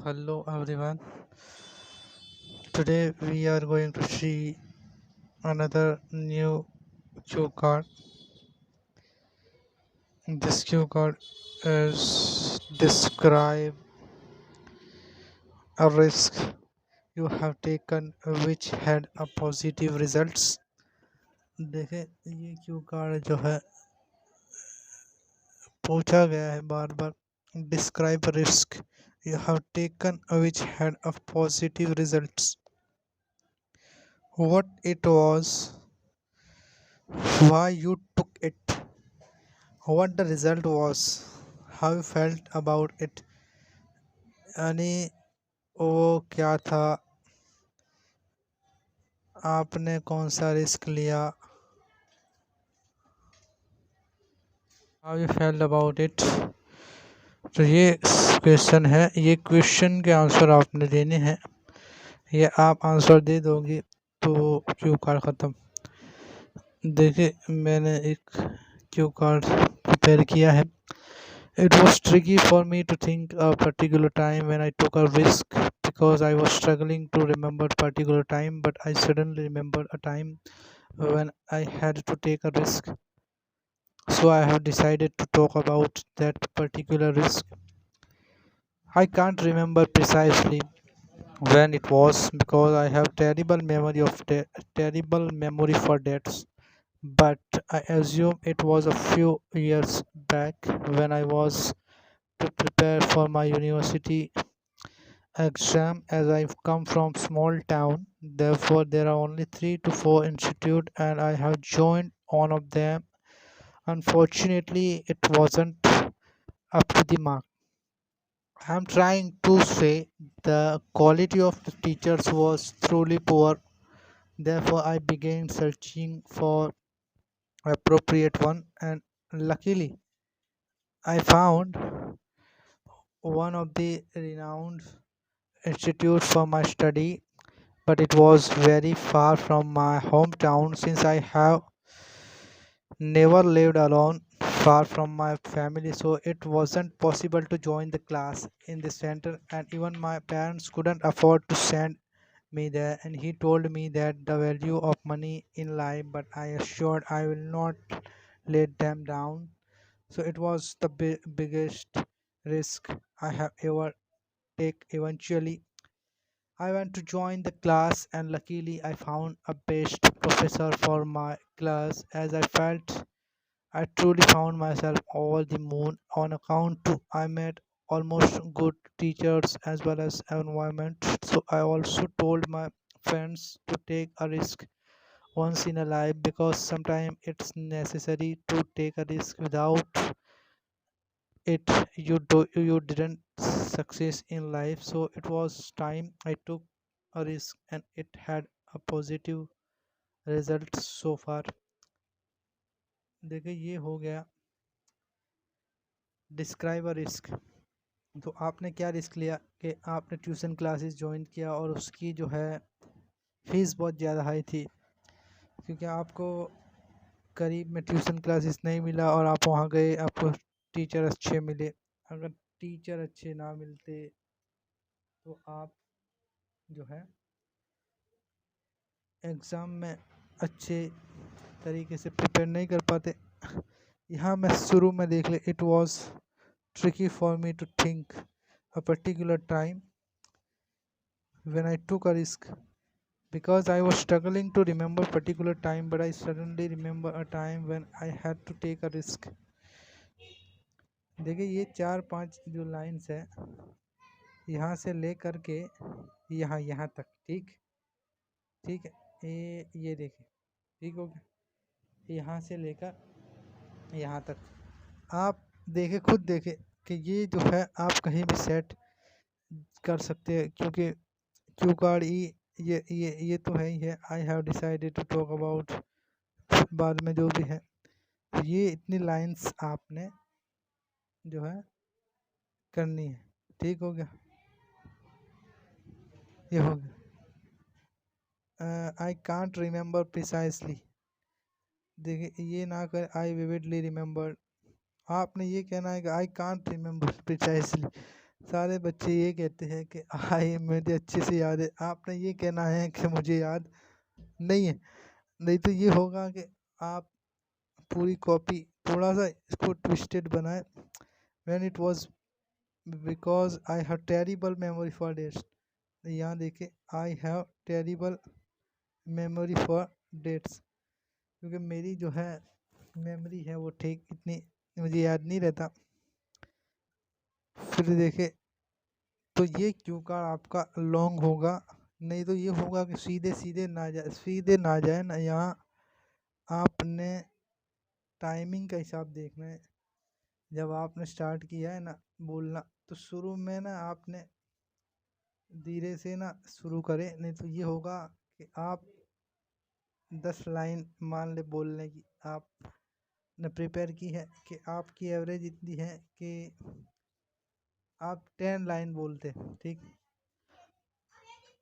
Hello everyone. Today we are going to see another new cue card. This cue card is describe a risk you have taken which had a positive results. देखें ये Q card जो है पूछा गया है बार बार describe a risk you have taken which had a positive results. What it was, why you took it, what the result was, how you felt about it, यानी वो क्या था, आपने कौन सा रिस्क लिया, how you felt about it. तो ये क्वेश्चन है, ये क्वेश्चन के आंसर आपने देने हैं, ये आप आंसर दे दोगे तो क्यू कार्ड ख़त्म. देखिए मैंने एक क्यू कार्ड प्रिपेयर किया है. It was tricky for me to think a particular time when I took a risk because I was struggling to remember particular time, but I suddenly remembered a time when I had to take a risk. So I have decided to talk about that particular risk. I can't remember precisely when it was because I have terrible memory for dates. But I assume it was a few years back when I was to prepare for my university exam. As I come from small town, therefore there are only 3 to 4 institute and I have joined one of them. Unfortunately it wasn't up to the mark. I'm trying to say the quality of the teachers was truly poor. Therefore I began searching for appropriate one, and luckily I found one of the renowned institute for my study, but it was very far from my hometown since I have never lived alone far from my family, so it wasn't possible to join the class in the center, and even my parents couldn't afford to send me there. And he told me that the value of money in life, but I assured I will not let them down. So it was the biggest risk I have ever take. Eventually I went to join the class, and luckily I found a best professor for my class. As I felt I truly found myself over the moon on account too. I met almost good teachers as well as environment. So I also told my friends to take a risk once in a life because sometimes it's necessary to take a risk. Without it you didn't success in life. So it was time I took a risk and it had a positive result so far. देखिए ये हो गया describe a risk. तो आपने क्या risk लिया कि आपने ट्यूशन क्लासेस ज्वाइन किया और उसकी जो है फीस बहुत ज़्यादा हाई थी, क्योंकि आपको करीब में ट्यूशन क्लासेस नहीं मिला और आप वहाँ गए, आपको टीचर अच्छे मिले. अगर टीचर अच्छे ना मिलते तो आप जो है एग्ज़ाम में अच्छे तरीके से प्रिपेयर नहीं कर पाते. यहाँ मैं शुरू में देख ले, it was tricky for me to think a particular time when I took a risk because I was struggling to remember particular time, but I suddenly remember a time when I had to take a risk. देखिए ये 4-5 जो lines है यहाँ से ले करके यहाँ यहाँ तक, ठीक ठीक है, ये देखिए, ठीक हो गया, यहाँ से लेकर यहाँ तक आप देखें, खुद देखें कि ये जो है आप कहीं भी सेट कर सकते हैं, क्योंकि क्यू कार्ड ये तो है ही है. I have decided to talk about बाद में जो भी है. ये इतनी लाइंस आपने जो है करनी है. ठीक हो गया, ये हो गया. आई कांट रिमेंबर प्रिसाइसली. देखिए ये ना कर आई विविडली रिमेंबर. आपने ये कहना है कि आई कांट रिमेंबर प्रिसाइसली. सारे बच्चे ये कहते हैं कि हाय मुझे अच्छे से याद है, आपने ये कहना है कि मुझे याद नहीं है। नहीं तो ये होगा कि आप पूरी कॉपी थोड़ा सा इसको ट्विस्टेड बनाए। When it was because I have terrible memory for dates. यहाँ देखिए, I have terrible memory for dates, क्योंकि मेरी जो है मेमोरी है वो ठीक इतनी मुझे याद नहीं रहता। फिर देखे तो ये क्यू कार्ड आपका लॉन्ग होगा, नहीं तो ये होगा कि सीधे ना जाए ना। यहाँ आपने टाइमिंग का हिसाब देखना है। जब आपने स्टार्ट किया है ना बोलना, तो शुरू में ना आपने धीरे से ना शुरू करें, नहीं तो ये होगा कि आप 10 लाइन मान ले बोलने की आपने प्रिपेयर की है, कि आपकी एवरेज इतनी है कि आप 10 लाइन बोलते, ठीक।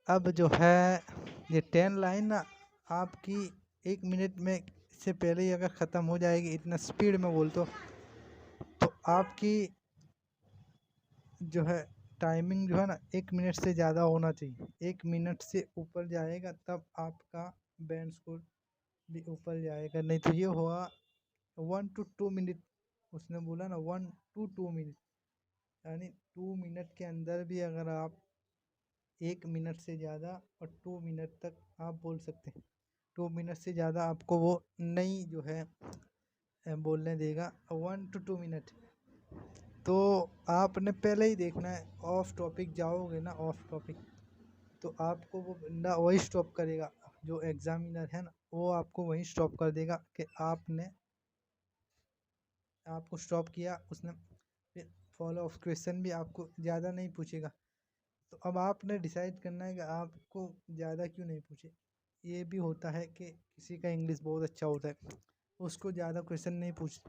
अब जो है ये 10 लाइन ना आपकी 1 मिनट में से पहले ही अगर ख़त्म हो जाएगी, इतना स्पीड में बोल तो आपकी जो है टाइमिंग जो है ना 1 मिनट से ज़्यादा होना चाहिए। 1 मिनट से ऊपर जाएगा तब आपका बैंड स्कोर भी ऊपर जाएगा, नहीं तो ये होगा 1 to 2 मिनट। उसने बोला ना 1 to 2 मिनट, यानी 2 मिनट के अंदर भी अगर आप 1 मिनट से ज़्यादा और 2 मिनट तक आप बोल सकते हैं। 2 मिनट से ज़्यादा आपको वो नहीं जो है बोलने देगा। 1 to 2 मिनट तो आपने पहले ही देखना है। ऑफ टॉपिक जाओगे ना, ऑफ टॉपिक, तो आपको वो बंदा वही स्टॉप करेगा, जो एग्जामिनर है ना वो आपको वही स्टॉप कर देगा कि आपने आपको स्टॉप किया उसने। फिर फॉलो ऑफ क्वेश्चन भी आपको ज़्यादा नहीं पूछेगा। तो अब आपने डिसाइड करना है कि आपको ज़्यादा क्यों नहीं पूछे। ये भी होता है कि किसी का इंग्लिश बहुत अच्छा होता है, उसको ज़्यादा क्वेश्चन नहीं पूछ।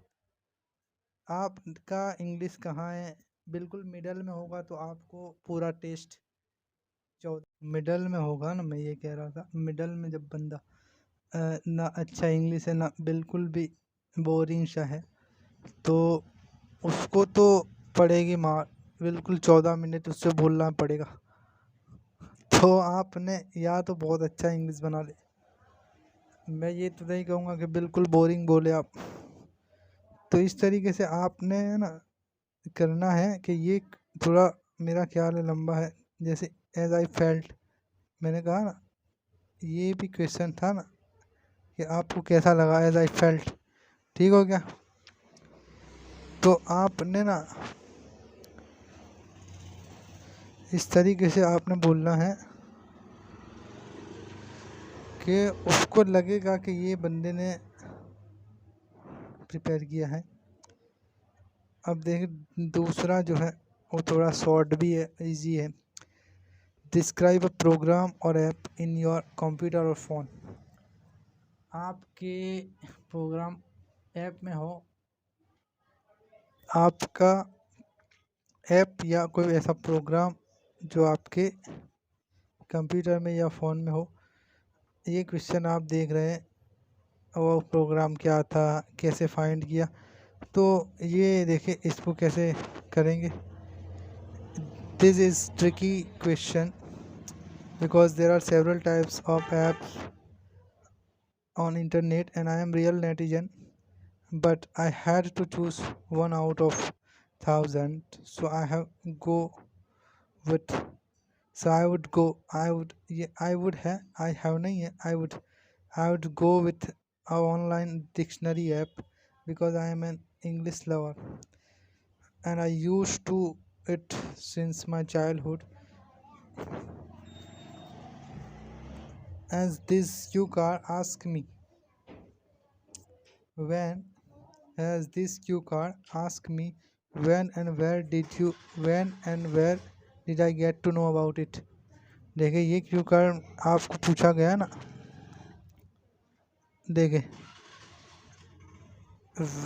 आपका इंग्लिश कहाँ है, बिल्कुल मिडल में होगा तो आपको पूरा टेस्ट 14 मिडल में होगा ना। मैं ये कह रहा था मिडल में जब बंदा ना अच्छा इंग्लिश है ना बिल्कुल भी बोरिंग सा है, तो उसको तो पड़ेगी मार, बिल्कुल 14 मिनट उससे बोलना पड़ेगा। तो आपने या तो बहुत अच्छा इंग्लिश बना ले, मैं ये तो नहीं कहूँगा कि बिल्कुल बोरिंग बोले आप। तो इस तरीके से आपने ना करना है कि ये थोड़ा मेरा ख्याल है लंबा है। जैसे एज आई फेल्ट, मैंने कहा ना ये भी क्वेश्चन था ना कि आपको कैसा लगा, एज आई फेल्ट, ठीक हो गया। तो आपने ना इस तरीके से आपने बोलना है कि उसको लगेगा कि ये बंदे ने प्रिपेयर किया है। अब देख दूसरा जो है वो थोड़ा शॉर्ट भी है, इजी है। डिस्क्राइब अ प्रोग्राम और ऐप इन योर कंप्यूटर और फ़ोन। आपके प्रोग्राम ऐप में हो, आपका ऐप या कोई ऐसा प्रोग्राम जो आपके कंप्यूटर में या फ़ोन में हो। ये क्वेश्चन आप देख रहे हैं, वो प्रोग्राम क्या था, कैसे फाइंड किया। तो ये देखिए इसको कैसे करेंगे। This is tricky question because there are several types of apps on internet and I am real netizen, but I had to choose one out of 1,000, so I have go with so I would go I would yeah, I would have I have nahi hai I would go with a online dictionary app because I am an English lover and I used to it since my childhood. As this cue card asks me when As this cue card ask me when and where did I get to know about it। देखिए ये Q card आपको पूछा गया ना, देखिए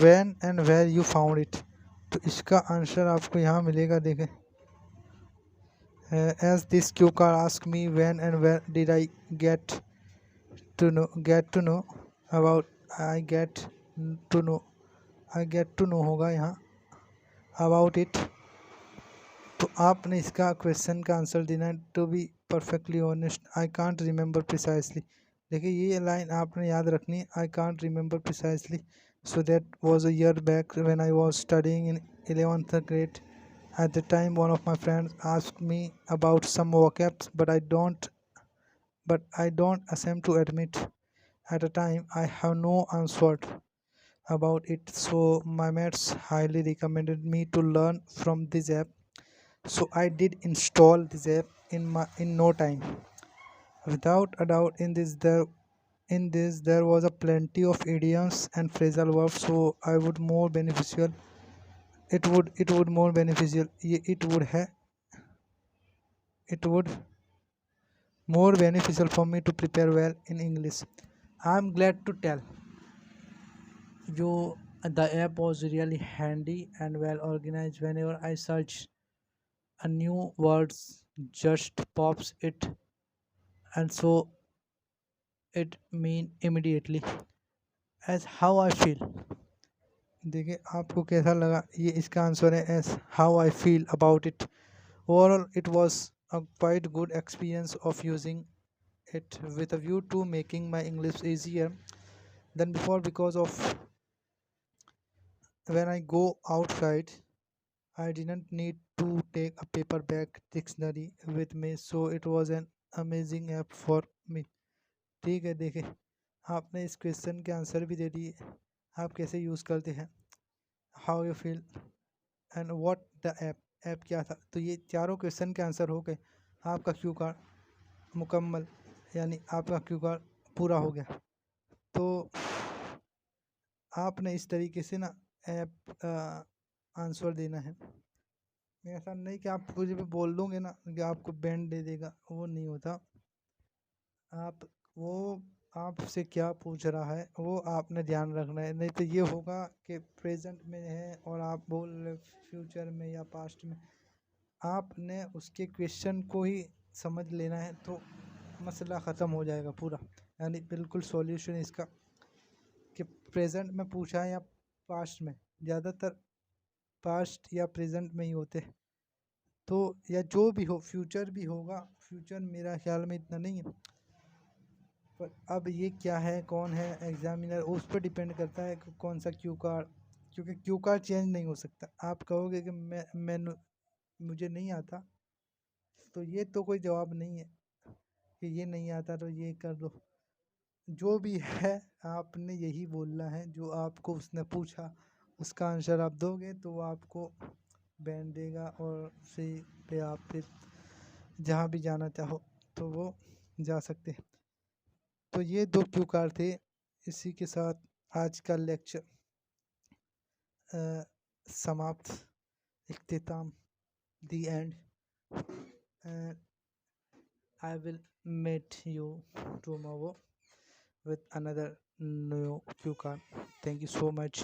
when and where you found it, तो इसका answer आपको यहाँ मिलेगा। देखिए as this cue card ask me when and where did I get to know about I get to know होगा यहाँ about it। तो आपने इसका क्वेश्चन का आंसर देना है। To be perfectly honest I can't remember precisely. देखिए ये लाइन आपने याद रखनी है, I can't remember precisely. So that was a year back when I was studying in 11th grade. At the time one of my friends asked me about some vocabs, but I don't ashamed to admit at the time I have no answer about it. So my mates highly recommended me to learn from this app. So I did install this app in no time. Without a doubt, in this there was a plenty of idioms and phrasal verbs. So I would more beneficial. It would more beneficial. It would more beneficial for me to prepare well in English. I'm glad to tell you the app was really handy and well organized. Whenever I search a new words, just pops it, and so it mean immediately as how I feel. देखिए आपको कैसा लगा, ये इसका answer है S how I feel about it. Overall it was a quite good experience of using it with a view to making my English easier than before, because of when I go outside I didn't need to take a paperback dictionary with me, so it was an amazing app for me. ठीक है, देखे आपने इस question के answer भी दे दिए, आप कैसे यूज़ करते हैं, how you feel and what the app, app क्या था. तो ये चारों क्वेश्चन के आंसर हो गए. आपका क्यू कार्ड मुकम्मल, यानी आपका क्यू कार्ड पूरा हो गया. तो आपने इस तरीके से ना ऐप आंसर देना है. ऐसा नहीं कि आप कुछ भी बोल दोगे ना कि आपको बैंड दे देगा, वो नहीं होता. आप वो आपसे क्या पूछ रहा है वो आपने ध्यान रखना है. नहीं तो ये होगा कि प्रेजेंट में है और आप बोल रहे फ्यूचर में या पास्ट में. आपने उसके क्वेश्चन को ही समझ लेना है तो मसला ख़त्म हो जाएगा पूरा. यानी बिल्कुल सॉल्यूशन इसका कि प्रेजेंट में पूछा है या पास्ट में. ज़्यादातर पास्ट या प्रेजेंट में ही होते हैं. तो या जो भी हो, फ्यूचर भी होगा, फ्यूचर मेरा ख्याल में इतना नहीं है. पर अब ये क्या है, कौन है एग्जामिनर, उस पर डिपेंड करता है कि कौन सा क्यू कार्ड. क्योंकि क्यू कार्ड चेंज नहीं हो सकता. आप कहोगे कि मैं मुझे नहीं आता, तो ये तो कोई जवाब नहीं है कि ये नहीं आता तो ये कर दो. जो भी है आपने यही बोलना है, जो आपको उसने पूछा उसका आंसर आप दोगे तो वो आपको बैंड देगा और उसी पे आप फिर जहाँ भी जाना चाहो तो वो जा सकते हैं. तो ये दो क्यू कार्ड थे. इसी के साथ आज का लेक्चर समाप्त, इख्तिताम, the end. And I will meet you tomorrow with another new cue card. Thank you so much.